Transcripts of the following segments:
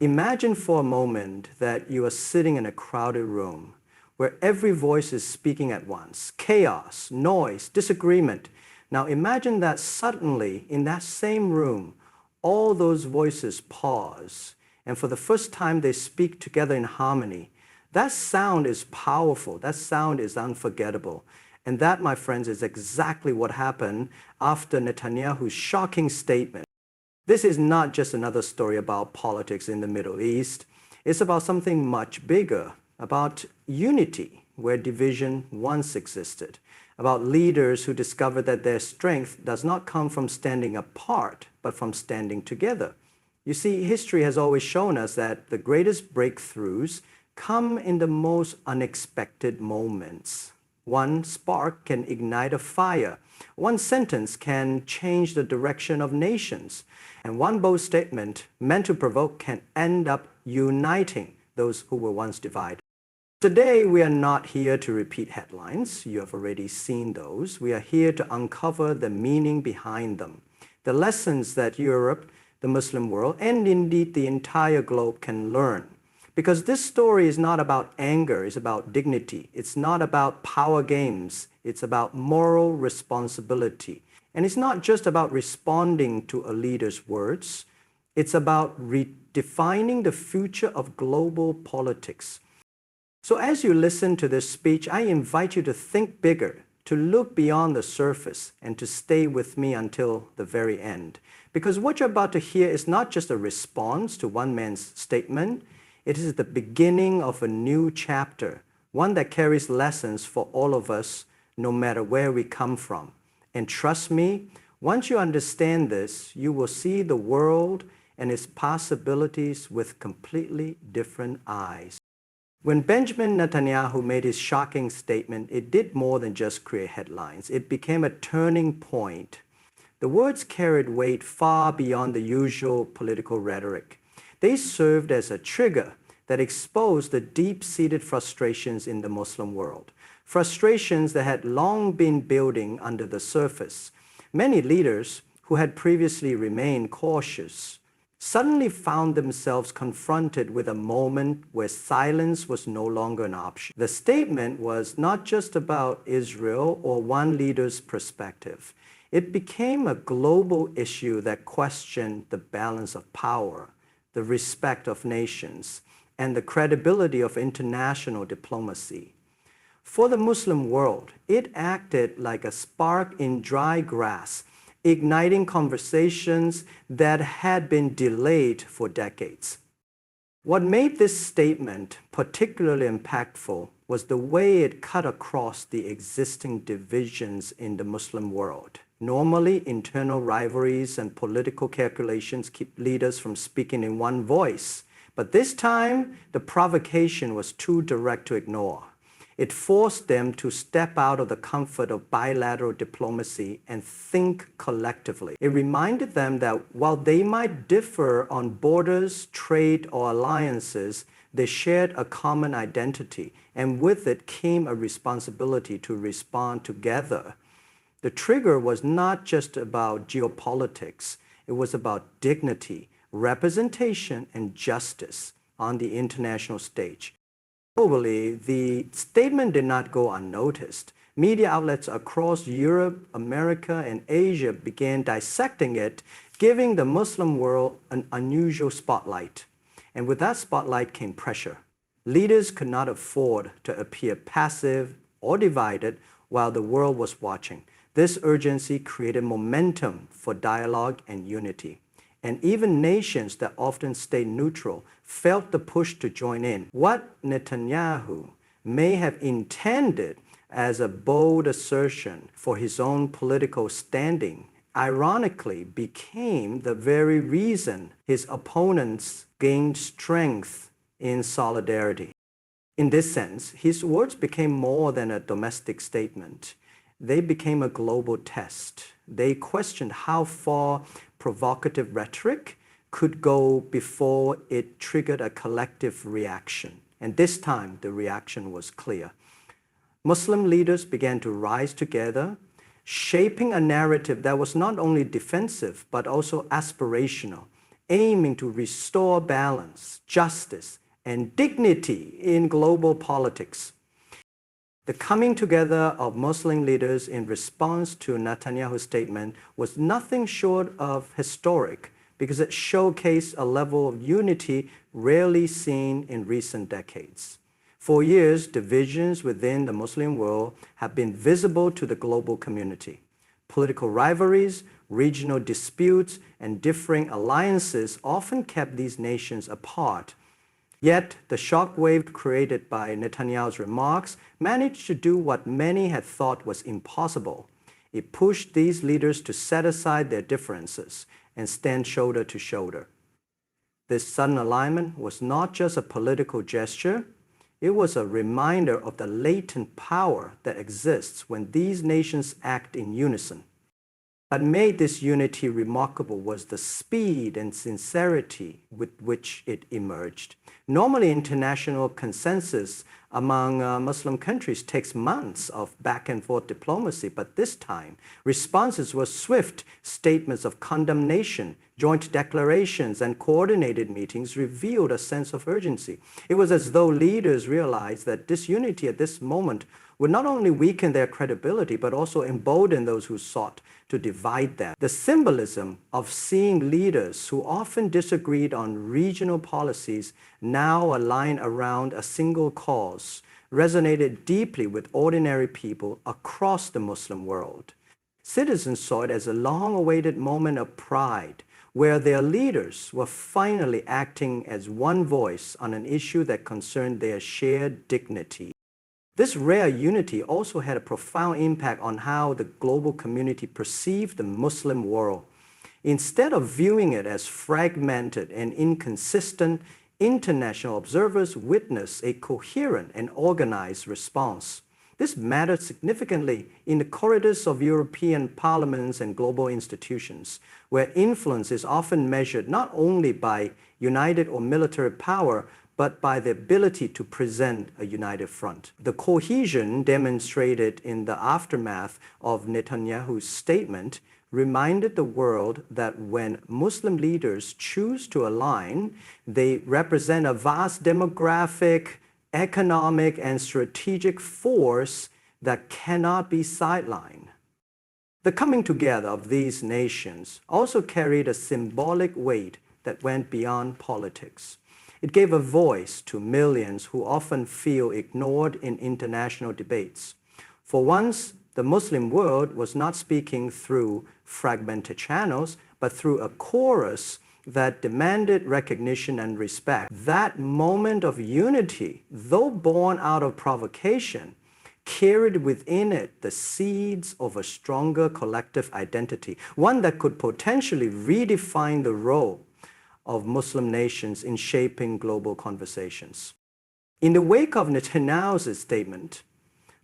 Imagine for a moment that you are sitting in a crowded room where every voice is speaking at once, chaos, noise, disagreement. Now imagine that suddenly in that same room, all those voices pause, and for the first time they speak together in harmony. That sound is powerful, that sound is unforgettable. And that, my friends, is exactly what happened after Netanyahu's shocking statement. This is not just another story about politics in the Middle East. It's about something much bigger, about unity where division once existed, about leaders who discovered that their strength does not come from standing apart, but from standing together. You see, history has always shown us that the greatest breakthroughs come in the most unexpected moments. One spark can ignite a fire. One sentence can change the direction of nations. And one bold statement meant to provoke can end up uniting those who were once divided. Today, we are not here to repeat headlines. You have already seen those. We are here to uncover the meaning behind them, the lessons that Europe, the Muslim world, and indeed the entire globe can learn. Because this story is not about anger, it's about dignity. It's not about power games, it's about moral responsibility. And it's not just about responding to a leader's words, it's about redefining the future of global politics. So as you listen to this speech, I invite you to think bigger, to look beyond the surface, and to stay with me until the very end. Because what you're about to hear is not just a response to one man's statement, it is the beginning of a new chapter, one that carries lessons for all of us, no matter where we come from. And trust me, once you understand this, you will see the world and its possibilities with completely different eyes. When Benjamin Netanyahu made his shocking statement, it did more than just create headlines. It became a turning point. The words carried weight far beyond the usual political rhetoric. They served as a trigger that exposed the deep-seated frustrations in the Muslim world, frustrations that had long been building under the surface. Many leaders who had previously remained cautious suddenly found themselves confronted with a moment where silence was no longer an option. The statement was not just about Israel or one leader's perspective. It became a global issue that questioned the balance of power, the respect of nations, and the credibility of international diplomacy. For the Muslim world, it acted like a spark in dry grass, igniting conversations that had been delayed for decades. What made this statement particularly impactful was the way it cut across the existing divisions in the Muslim world. Normally, internal rivalries and political calculations keep leaders from speaking in one voice. But this time, the provocation was too direct to ignore. It forced them to step out of the comfort of bilateral diplomacy and think collectively. It reminded them that while they might differ on borders, trade, or alliances, they shared a common identity, and with it came a responsibility to respond together. The trigger was not just about geopolitics, it was about dignity, representation, and justice on the international stage. Globally, the statement did not go unnoticed. Media outlets across Europe, America, and Asia began dissecting it, giving the Muslim world an unusual spotlight. And with that spotlight came pressure. Leaders could not afford to appear passive or divided while the world was watching. This urgency created momentum for dialogue and unity. And even nations that often stayed neutral felt the push to join in. What Netanyahu may have intended as a bold assertion for his own political standing, ironically became the very reason his opponents gained strength in solidarity. In this sense, his words became more than a domestic statement. They became a global test. They questioned how far provocative rhetoric could go before it triggered a collective reaction. And this time, the reaction was clear. Muslim leaders began to rise together, shaping a narrative that was not only defensive, but also aspirational. aiming to restore balance, justice, and dignity in global politics. The coming together of Muslim leaders in response to Netanyahu's statement was nothing short of historic because it showcased a level of unity rarely seen in recent decades. For years, divisions within the Muslim world have been visible to the global community. Political rivalries, regional disputes, and differing alliances often kept these nations apart. Yet, the shockwave created by Netanyahu's remarks managed to do what many had thought was impossible. It pushed these leaders to set aside their differences and stand shoulder to shoulder. This sudden alignment was not just a political gesture, it was a reminder of the latent power that exists when these nations act in unison. What made this unity remarkable was the speed and sincerity with which it emerged. Normally, international consensus among Muslim countries takes months of back and forth diplomacy, but this time, responses were swift. Statements of condemnation, joint declarations, and coordinated meetings revealed a sense of urgency. It was as though leaders realized that disunity at this moment would not only weaken their credibility, but also embolden those who sought to divide them. The symbolism of seeing leaders who often disagreed on regional policies now align around a single cause resonated deeply with ordinary people across the Muslim world. Citizens saw it as a long-awaited moment of pride, where their leaders were finally acting as one voice on an issue that concerned their shared dignity. This rare unity also had a profound impact on how the global community perceived the Muslim world. Instead of viewing it as fragmented and inconsistent, international observers witnessed a coherent and organized response. This mattered significantly in the corridors of European parliaments and global institutions, where influence is often measured not only by united or military power, but by the ability to present a united front. The cohesion demonstrated in the aftermath of Netanyahu's statement reminded the world that when Muslim leaders choose to align, they represent a vast demographic, economic, and strategic force that cannot be sidelined. The coming together of these nations also carried a symbolic weight that went beyond politics. It gave a voice to millions who often feel ignored in international debates. For once, the Muslim world was not speaking through fragmented channels, but through a chorus that demanded recognition and respect. That moment of unity, though born out of provocation, carried within it the seeds of a stronger collective identity, one that could potentially redefine the role of Muslim nations in shaping global conversations. In the wake of Netanyahu's statement,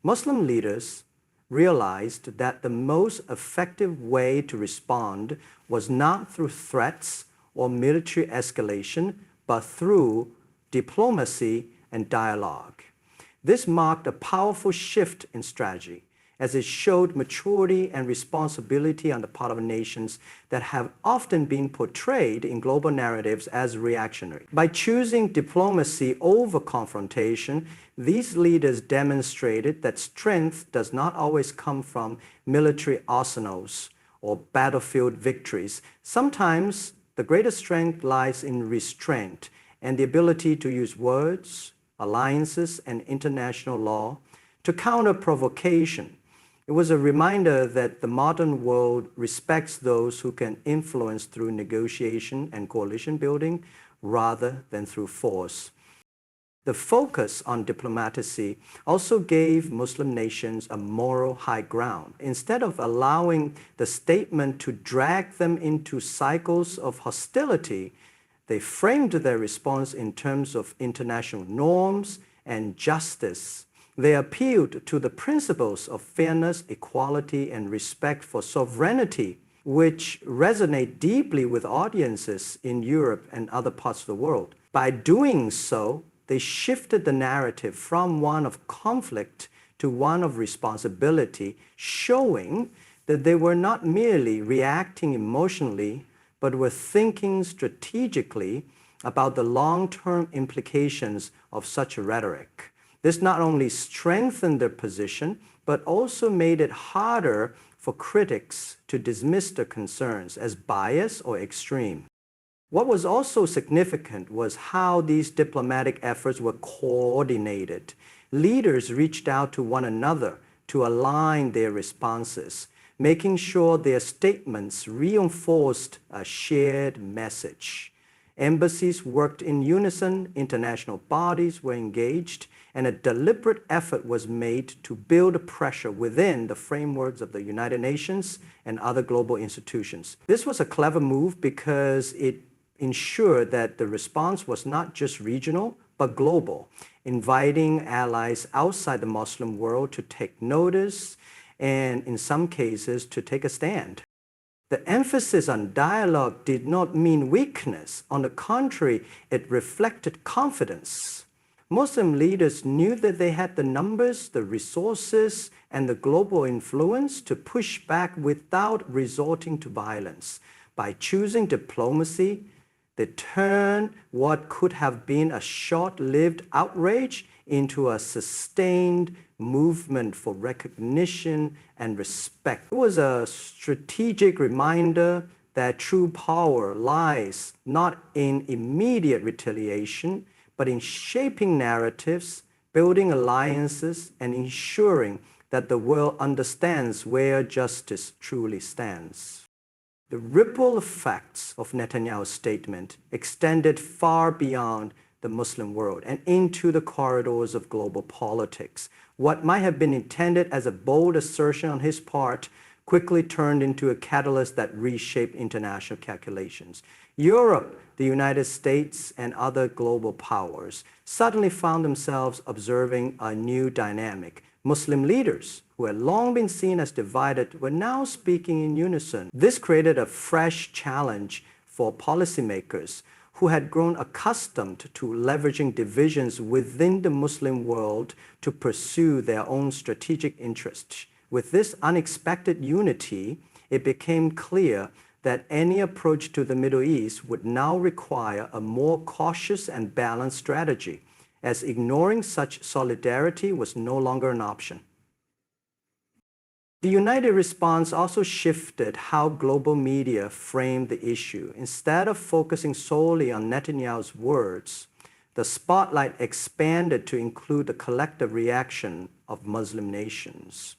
Muslim leaders realized that the most effective way to respond was not through threats or military escalation, but through diplomacy and dialogue. This marked a powerful shift in strategy, as it showed maturity and responsibility on the part of nations that have often been portrayed in global narratives as reactionary. By choosing diplomacy over confrontation, these leaders demonstrated that strength does not always come from military arsenals or battlefield victories. Sometimes the greatest strength lies in restraint and the ability to use words, alliances, and international law to counter provocation. It was a reminder that the modern world respects those who can influence through negotiation and coalition building rather than through force. The focus on diplomacy also gave Muslim nations a moral high ground. Instead of allowing the statement to drag them into cycles of hostility, they framed their response in terms of international norms and justice. They appealed to the principles of fairness, equality, and respect for sovereignty, which resonate deeply with audiences in Europe and other parts of the world. By doing so, they shifted the narrative from one of conflict to one of responsibility, showing that they were not merely reacting emotionally, but were thinking strategically about the long-term implications of such a rhetoric. This not only strengthened their position, but also made it harder for critics to dismiss their concerns as biased or extreme. What was also significant was how these diplomatic efforts were coordinated. Leaders reached out to one another to align their responses, making sure their statements reinforced a shared message. Embassies worked in unison, international bodies were engaged, and a deliberate effort was made to build pressure within the frameworks of the United Nations and other global institutions. This was a clever move because it ensured that the response was not just regional, but global, inviting allies outside the Muslim world to take notice and, in some cases, to take a stand. The emphasis on dialogue did not mean weakness. On the contrary, it reflected confidence. Muslim leaders knew that they had the numbers, the resources, and the global influence to push back without resorting to violence. By choosing diplomacy, they turned what could have been a short-lived outrage into a sustained movement for recognition and respect. It was a strategic reminder that true power lies not in immediate retaliation, but in shaping narratives, building alliances, and ensuring that the world understands where justice truly stands. The ripple effects of Netanyahu's statement extended far beyond the Muslim world and into the corridors of global politics. What might have been intended as a bold assertion on his part quickly turned into a catalyst that reshaped international calculations. Europe, the United States, and other global powers suddenly found themselves observing a new dynamic. Muslim leaders, who had long been seen as divided, were now speaking in unison. This created a fresh challenge for policymakers who had grown accustomed to leveraging divisions within the Muslim world to pursue their own strategic interests. With this unexpected unity, it became clear that any approach to the Middle East would now require a more cautious and balanced strategy, as ignoring such solidarity was no longer an option. The united response also shifted how global media framed the issue. Instead of focusing solely on Netanyahu's words, the spotlight expanded to include the collective reaction of Muslim nations.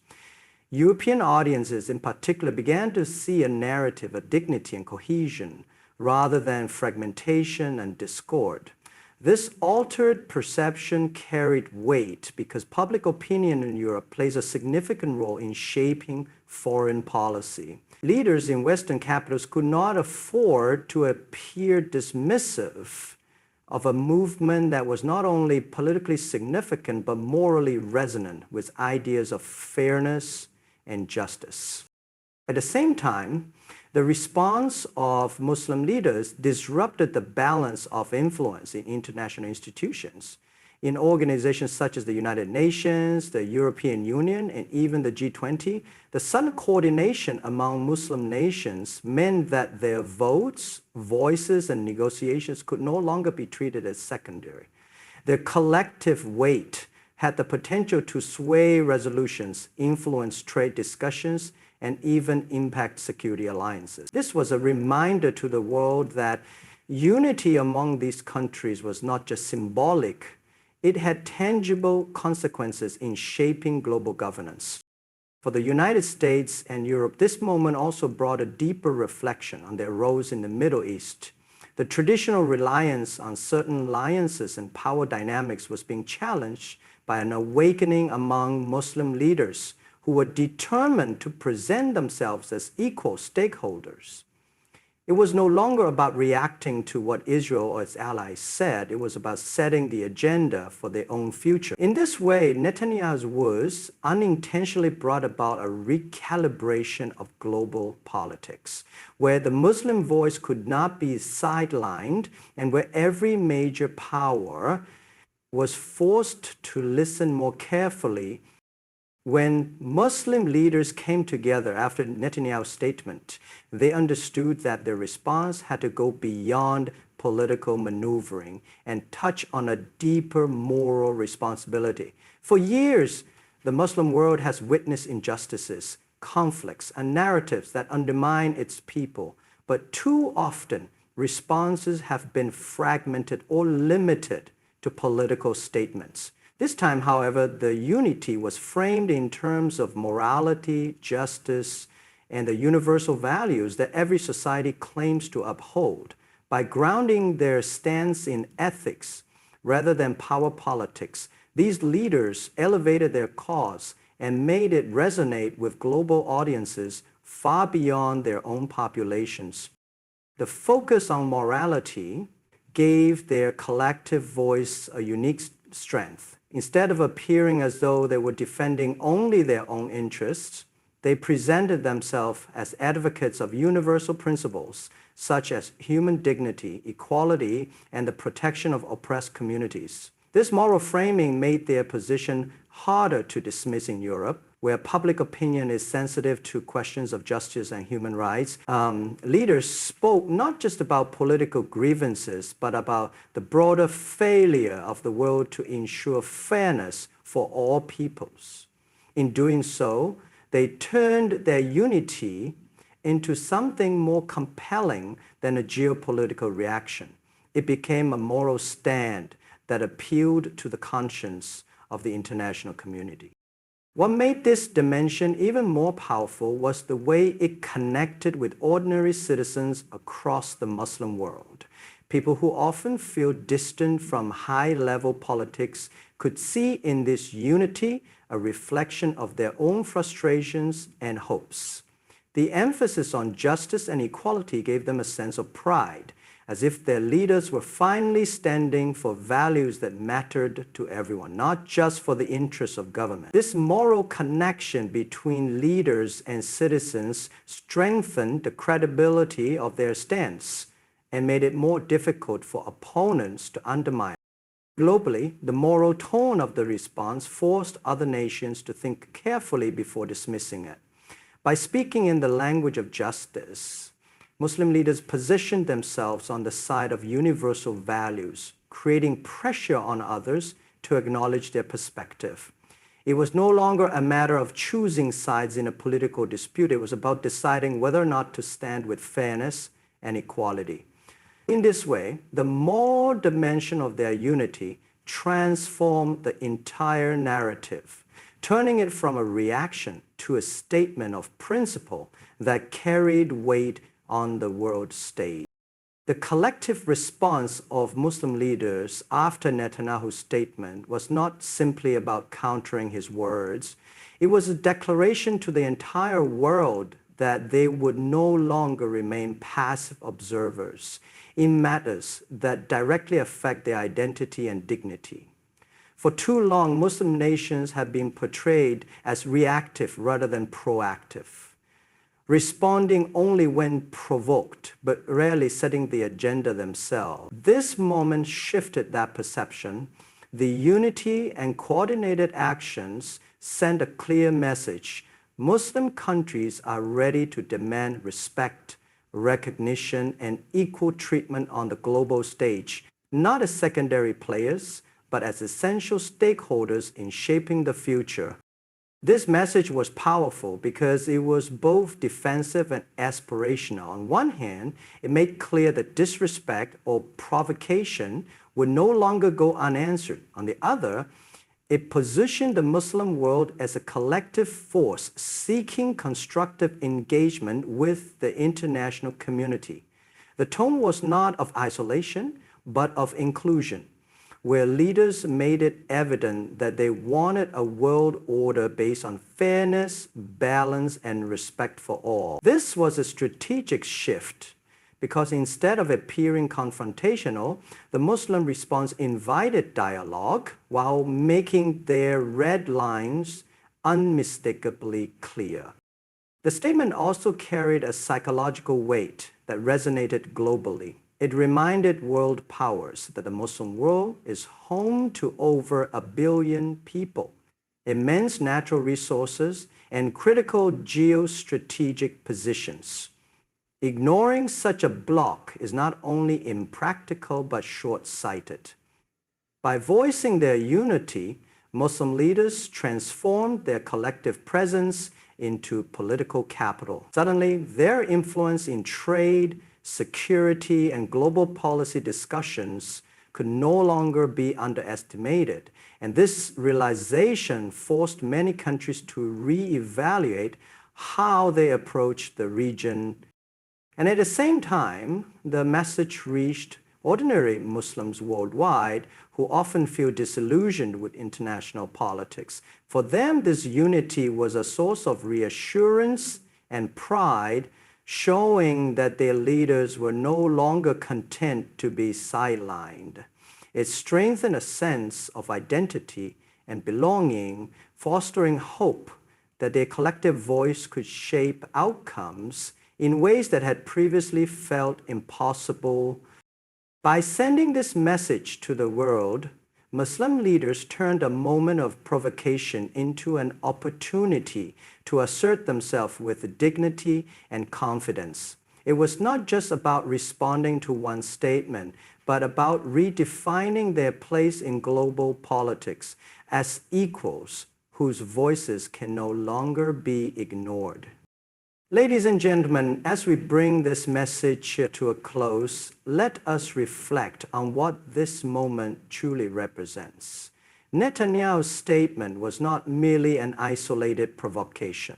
European audiences in particular began to see a narrative of dignity and cohesion rather than fragmentation and discord. This altered perception carried weight because public opinion in Europe plays a significant role in shaping foreign policy. Leaders in Western capitals could not afford to appear dismissive of a movement that was not only politically significant but morally resonant with ideas of fairness and justice. At the same time, the response of Muslim leaders disrupted the balance of influence in international institutions. In organizations such as the United Nations, the European Union, and even the G20, the sudden coordination among Muslim nations meant that their votes, voices, and negotiations could no longer be treated as secondary. Their collective weight had the potential to sway resolutions, influence trade discussions, and even impact security alliances. This was a reminder to the world that unity among these countries was not just symbolic, it had tangible consequences in shaping global governance. For the United States and Europe, this moment also brought a deeper reflection on their roles in the Middle East. The traditional reliance on certain alliances and power dynamics was being challenged by an awakening among Muslim leaders who were determined to present themselves as equal stakeholders. It was no longer about reacting to what Israel or its allies said. It was about setting the agenda for their own future. In this way, Netanyahu's words unintentionally brought about a recalibration of global politics, where the Muslim voice could not be sidelined and where every major power was forced to listen more carefully When Muslim leaders came together after Netanyahu's statement, they understood that their response had to go beyond political maneuvering and touch on a deeper moral responsibility. For years, the Muslim world has witnessed injustices, conflicts, and narratives that undermine its people, but too often responses have been fragmented or limited to political statements. This time, however, the unity was framed in terms of morality, justice, and the universal values that every society claims to uphold. By grounding their stance in ethics rather than power politics, these leaders elevated their cause and made it resonate with global audiences far beyond their own populations. The focus on morality gave their collective voice a unique strength. Instead of appearing as though they were defending only their own interests, they presented themselves as advocates of universal principles such as human dignity, equality, and the protection of oppressed communities. This moral framing made their position harder to dismiss in Europe, where public opinion is sensitive to questions of justice and human rights. Leaders spoke not just about political grievances, but about the broader failure of the world to ensure fairness for all peoples. In doing so, they turned their unity into something more compelling than a geopolitical reaction. It became a moral stand that appealed to the conscience of the international community. What made this dimension even more powerful was the way it connected with ordinary citizens across the Muslim world. People who often feel distant from high-level politics could see in this unity a reflection of their own frustrations and hopes. The emphasis on justice and equality gave them a sense of pride, as if their leaders were finally standing for values that mattered to everyone, not just for the interests of government. This moral connection between leaders and citizens strengthened the credibility of their stance and made it more difficult for opponents to undermine. Globally, the moral tone of the response forced other nations to think carefully before dismissing it. By speaking in the language of justice, Muslim leaders positioned themselves on the side of universal values, creating pressure on others to acknowledge their perspective. It was no longer a matter of choosing sides in a political dispute. It was about deciding whether or not to stand with fairness and equality. In this way, the moral dimension of their unity transformed the entire narrative, turning it from a reaction to a statement of principle that carried weight on the world stage. The collective response of Muslim leaders after Netanyahu's statement was not simply about countering his words. It was a declaration to the entire world that they would no longer remain passive observers in matters that directly affect their identity and dignity. For too long, Muslim nations have been portrayed as reactive rather than proactive, responding only when provoked, but rarely setting the agenda themselves. This moment shifted that perception. The unity and coordinated actions sent a clear message. Muslim countries are ready to demand respect, recognition, and equal treatment on the global stage, not as secondary players, but as essential stakeholders in shaping the future. This message was powerful because it was both defensive and aspirational. On one hand, it made clear that disrespect or provocation would no longer go unanswered. On the other, it positioned the Muslim world as a collective force seeking constructive engagement with the international community. The tone was not of isolation, but of inclusion, where leaders made it evident that they wanted a world order based on fairness, balance, and respect for all. This was a strategic shift because instead of appearing confrontational, the Muslim response invited dialogue while making their red lines unmistakably clear. The statement also carried a psychological weight that resonated globally. It reminded world powers that the Muslim world is home to over 1 billion people. immense natural resources, and critical geostrategic positions. Ignoring such a bloc is not only impractical but short-sighted. By voicing their unity, Muslim leaders transformed their collective presence into political capital. Suddenly, their influence in trade, security, and global policy discussions could no longer be underestimated. And this realization forced many countries to reevaluate how they approach the region. And at the same time, the message reached ordinary Muslims worldwide who often feel disillusioned with international politics. For them, this unity was a source of reassurance and pride, showing that their leaders were no longer content to be sidelined. It strengthened a sense of identity and belonging, fostering hope that their collective voice could shape outcomes in ways that had previously felt impossible. By sending this message to the world, Muslim leaders turned a moment of provocation into an opportunity to assert themselves with dignity and confidence. It was not just about responding to one statement, but about redefining their place in global politics as equals whose voices can no longer be ignored. Ladies and gentlemen, as we bring this message to a close, let us reflect on what this moment truly represents. Netanyahu's statement was not merely an isolated provocation.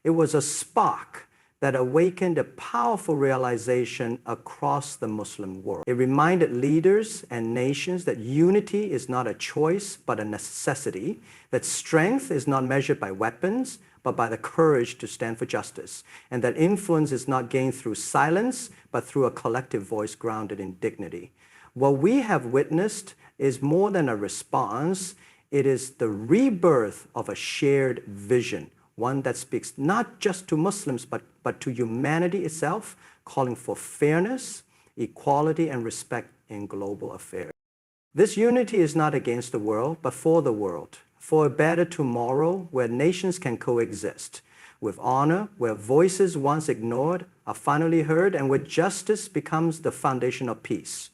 It was a spark that awakened a powerful realization across the Muslim world. It reminded leaders and nations that unity is not a choice but a necessity, that strength is not measured by weapons, but by the courage to stand for justice, and that influence is not gained through silence, but through a collective voice grounded in dignity. What we have witnessed is more than a response. It is the rebirth of a shared vision, one that speaks not just to Muslims, but to humanity itself, calling for fairness, equality, and respect in global affairs. This unity is not against the world, but for the world, for a better tomorrow where nations can coexist with honor, where voices once ignored are finally heard, and where justice becomes the foundation of peace.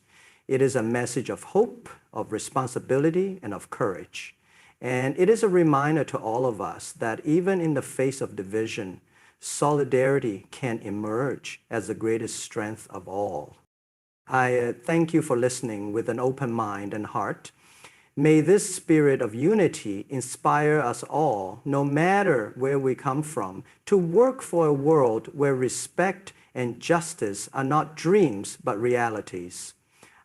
It is a message of hope, of responsibility, and of courage. And it is a reminder to all of us that even in the face of division, solidarity can emerge as the greatest strength of all. I thank you for listening with an open mind and heart. May this spirit of unity inspire us all, no matter where we come from, to work for a world where respect and justice are not dreams, but realities.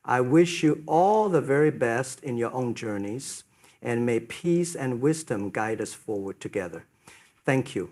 I wish you all the very best in your own journeys, and may peace and wisdom guide us forward together. Thank you.